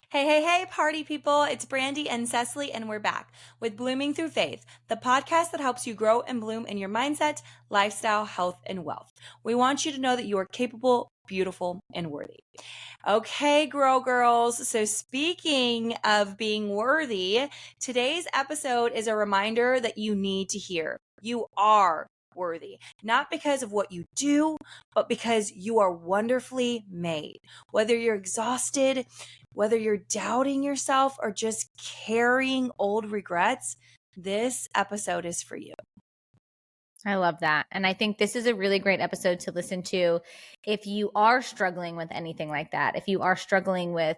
Hey, hey, hey, party people. It's Brandi and Cesley, and we're back with Blooming Through Faith, the podcast that helps you grow and bloom in your mindset, lifestyle, health, and wealth. We want you to know that you are capable, beautiful, and worthy. Okay, Grow Girls. So, speaking of being worthy, today's episode is a reminder that you need to hear. You are worthy, not because of what you do, but because you are wonderfully made. Whether you're exhausted, whether you're doubting yourself, or just carrying old regrets, this episode is for you. I love that. And I think this is a really great episode to listen to if you are struggling with anything like that. If you are struggling with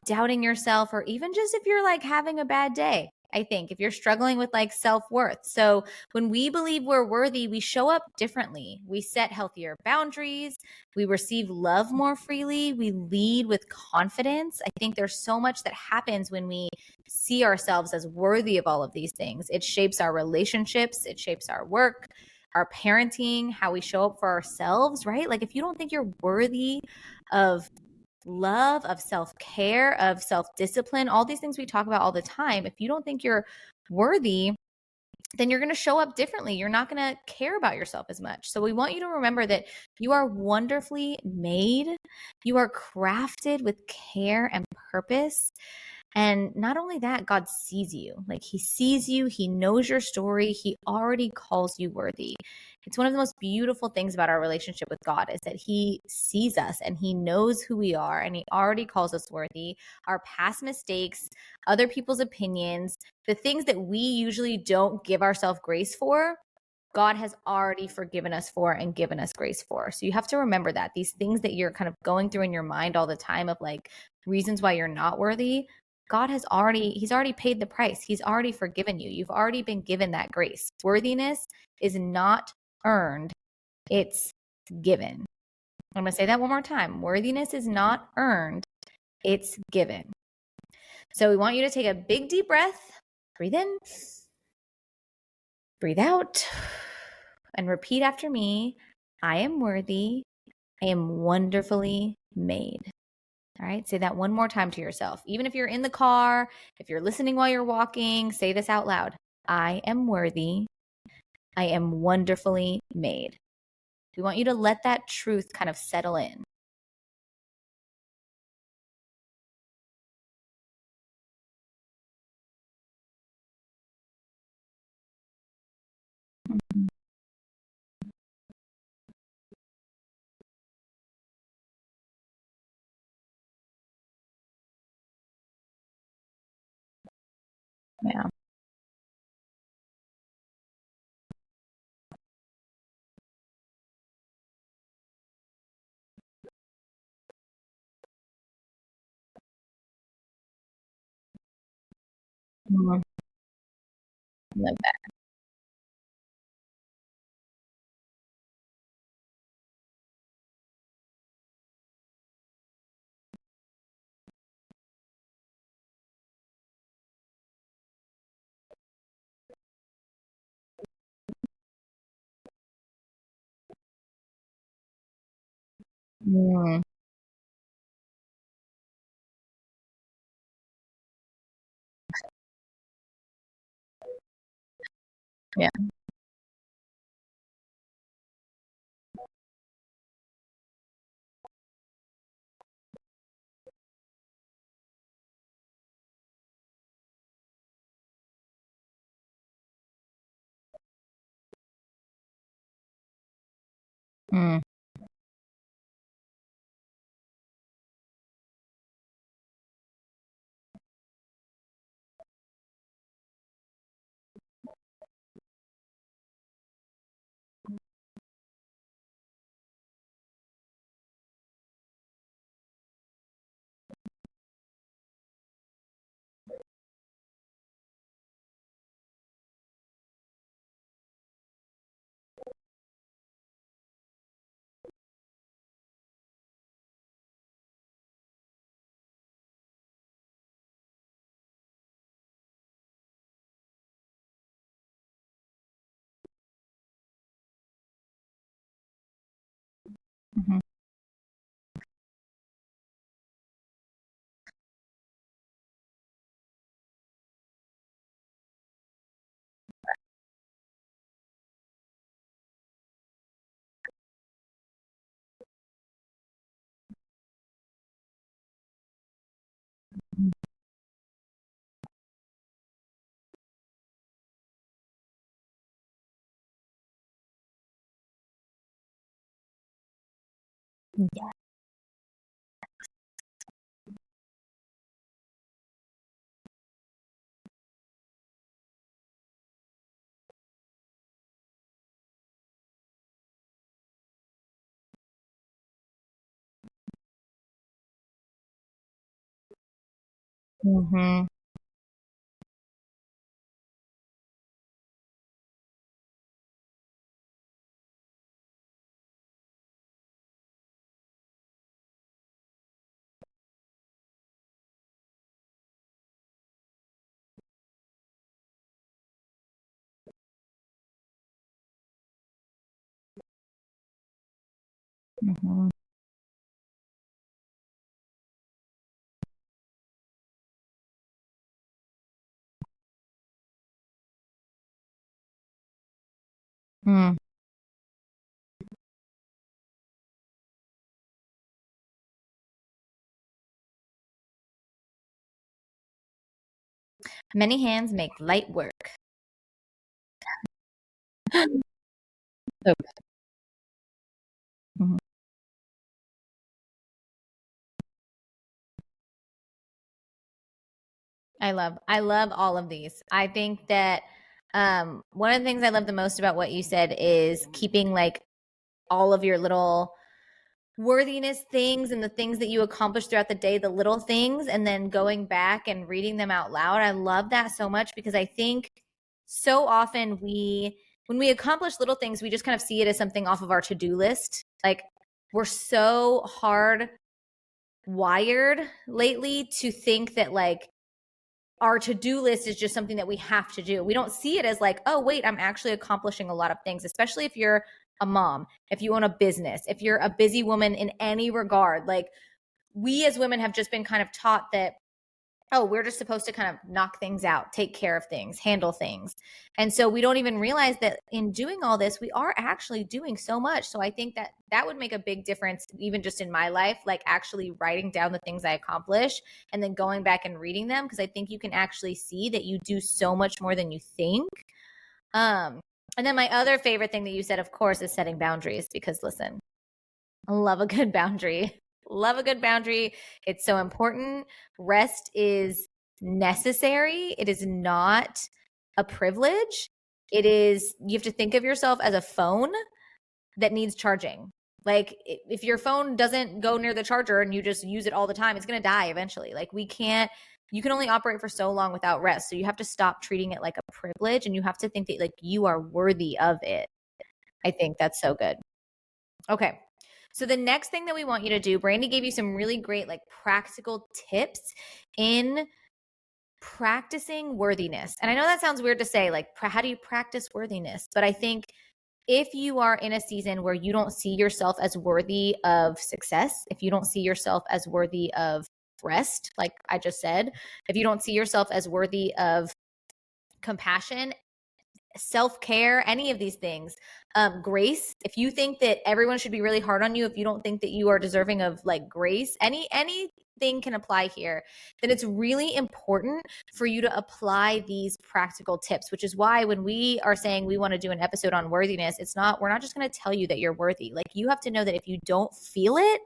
doubting yourself, or even just if you're like having a bad day. I think if you're struggling with like self-worth. So when we believe we're worthy, we show up differently. We set healthier boundaries. We receive love more freely. We lead with confidence. I think there's so much that happens when we see ourselves as worthy of all of these things. It shapes our relationships, it shapes our work, our parenting, how we show up for ourselves, right? Like if you don't think you're worthy of love, of self-care, of self-discipline, all these things we talk about all the time, if you don't think you're worthy, then you're going to show up differently. You're not going to care about yourself as much. So we want you to remember that you are wonderfully made. You are crafted with care and purpose. And not only that, God sees you. Like he sees you, he knows your story, he already calls you worthy. It's one of the most beautiful things about our relationship with God is that he sees us and he knows who we are and he already calls us worthy. Our past mistakes, other people's opinions, the things that we usually don't give ourselves grace for, God has already forgiven us for and given us grace for. So you have to remember that these things that you're kind of going through in your mind all the time of like reasons why you're not worthy, he's already paid the price. He's already forgiven you. You've already been given that grace. Worthiness is not earned, it's given. I'm going to say that one more time. Worthiness is not earned, it's given. So we want you to take a big deep breath, breathe in, breathe out, and repeat after me. I am worthy. I am wonderfully made. All right. Say that one more time to yourself. Even if you're in the car, if you're listening while you're walking, say this out loud. I am worthy. I am wonderfully made. We want you to let that truth kind of settle in. Yeah. Mhm. Love that. Mm. Yeah. Mm. Yeah. Mm-hmm. Mm-hmm. Mm. Many hands make light work. So good. Mhm. I love all of these. I think that one of the things I love the most about what you said is keeping like all of your little worthiness things and the things that you accomplish throughout the day, the little things, and then going back and reading them out loud. I love that so much because I think so often when we accomplish little things, we just kind of see it as something off of our to-do list. Like we're so hard wired lately to think that like our to-do list is just something that we have to do. We don't see it as like, oh, wait, I'm actually accomplishing a lot of things, especially if you're a mom, if you own a business, if you're a busy woman in any regard. Like we as women have just been kind of taught that, oh, we're just supposed to kind of knock things out, take care of things, handle things. And so we don't even realize that in doing all this, we are actually doing so much. So I think that that would make a big difference, even just in my life, like actually writing down the things I accomplish and then going back and reading them. Because I think you can actually see that you do so much more than you think. And then my other favorite thing that you said, of course, is setting boundaries. Because listen, I love a good boundary. Love a good boundary. It's so important. Rest is necessary. It is not a privilege. It is, you have to think of yourself as a phone that needs charging. Like if your phone doesn't go near the charger and you just use it all the time, it's going to die eventually. Like we can't, you can only operate for so long without rest. So you have to stop treating it like a privilege and you have to think that like you are worthy of it. I think that's so good. Okay. So the next thing that we want you to do, Brandi gave you some really great like practical tips in practicing worthiness. And I know that sounds weird to say, like how do you practice worthiness? But I think if you are in a season where you don't see yourself as worthy of success, if you don't see yourself as worthy of rest, like I just said, if you don't see yourself as worthy of compassion, self-care, any of these things, grace, if you think that everyone should be really hard on you, if you don't think that you are deserving of like grace, anything can apply here, then it's really important for you to apply these practical tips, which is why when we are saying we want to do an episode on worthiness, we're not just going to tell you that you're worthy. Like you have to know that if you don't feel it,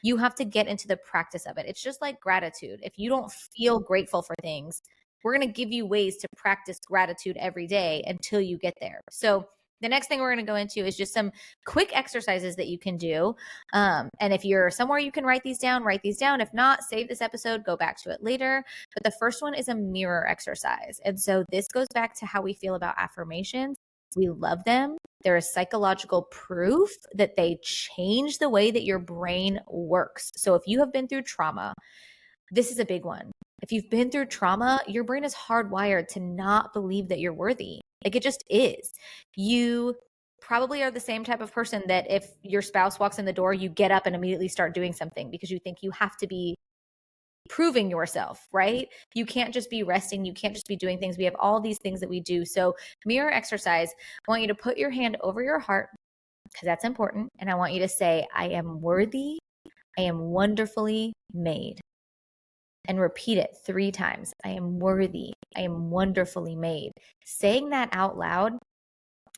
you have to get into the practice of it. It's just like gratitude. If you don't feel grateful for things, we're going to give you ways to practice gratitude every day until you get there. So the next thing we're going to go into is just some quick exercises that you can do. And if you're somewhere you can write these down, write these down. If not, save this episode, go back to it later. But the first one is a mirror exercise. And so this goes back to how we feel about affirmations. We love them. There is psychological proof that they change the way that your brain works. So if you have been through trauma, this is a big one. If you've been through trauma, your brain is hardwired to not believe that you're worthy. Like it just is. You probably are the same type of person that if your spouse walks in the door, you get up and immediately start doing something because you think you have to be proving yourself, right? You can't just be resting. You can't just be doing things. We have all these things that we do. So mirror exercise, I want you to put your hand over your heart because that's important. And I want you to say, I am worthy. I am wonderfully made. And repeat it 3 times. I am worthy. I am wonderfully made. Saying that out loud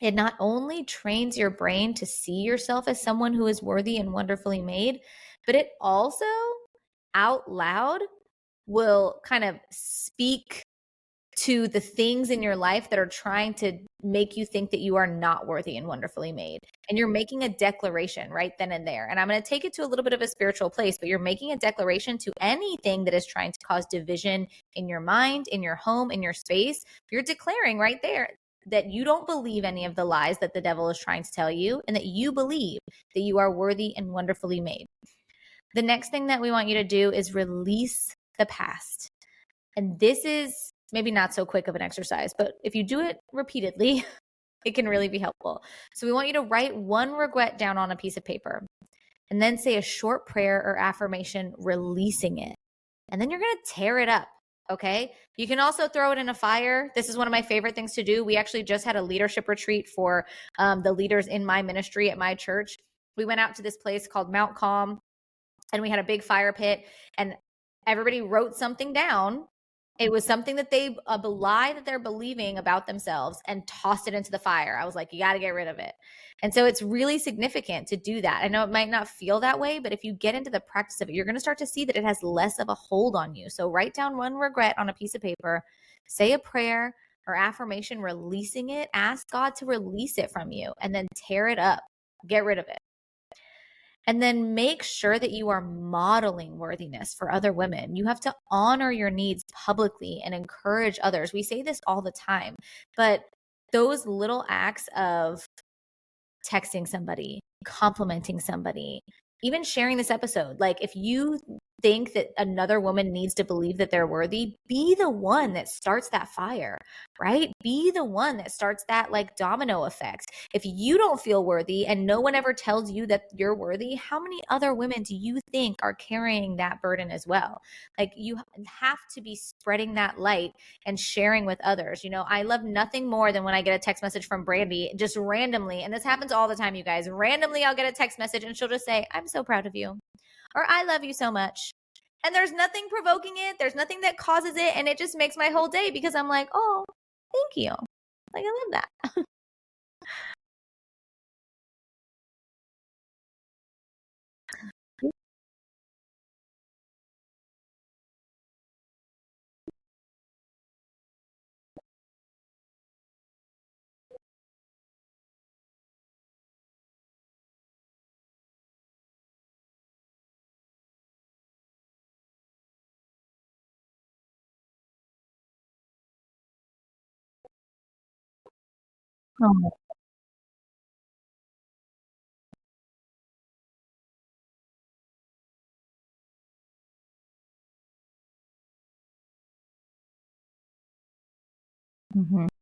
It not only trains your brain to see yourself as someone who is worthy and wonderfully made, but it also out loud will kind of speak to the things in your life that are trying to make you think that you are not worthy and wonderfully made. And you're making a declaration right then and there. And I'm going to take it to a little bit of a spiritual place, but you're making a declaration to anything that is trying to cause division in your mind, in your home, in your space. You're declaring right there that you don't believe any of the lies that the devil is trying to tell you, and that you believe that you are worthy and wonderfully made. The next thing that we want you to do is release the past. And this is maybe not so quick of an exercise, but if you do it repeatedly, it can really be helpful. So we want you to write one regret down on a piece of paper and then say a short prayer or affirmation releasing it. And then you're going to tear it up. Okay. You can also throw it in a fire. This is one of my favorite things to do. We actually just had a leadership retreat for the leaders in my ministry at my church. We went out to this place called Mount Calm, and we had a big fire pit, and everybody wrote something down. It was something that a lie that they're believing about themselves, and tossed it into the fire. I was like, you got to get rid of it. And so it's really significant to do that. I know it might not feel that way, but if you get into the practice of it, you're going to start to see that it has less of a hold on you. So write down one regret on a piece of paper, say a prayer or affirmation, releasing it, ask God to release it from you, and then tear it up, get rid of it. And then make sure that you are modeling worthiness for other women. You have to honor your needs publicly and encourage others. We say this all the time, but those little acts of texting somebody, complimenting somebody, even sharing this episode, like if you think that another woman needs to believe that they're worthy, be the one that starts that fire, right? Be the one that starts that like domino effect. If you don't feel worthy and no one ever tells you that you're worthy, how many other women do you think are carrying that burden as well? Like you have to be spreading that light and sharing with others. You know, I love nothing more than when I get a text message from Brandi just randomly, and this happens all the time, you guys. Randomly, I'll get a text message and she'll just say, I'm so proud of you, or I love you so much. And there's nothing provoking it. There's nothing that causes it. And it just makes my whole day, because I'm like, oh, thank you. Like, I love that. Oh. Mhm.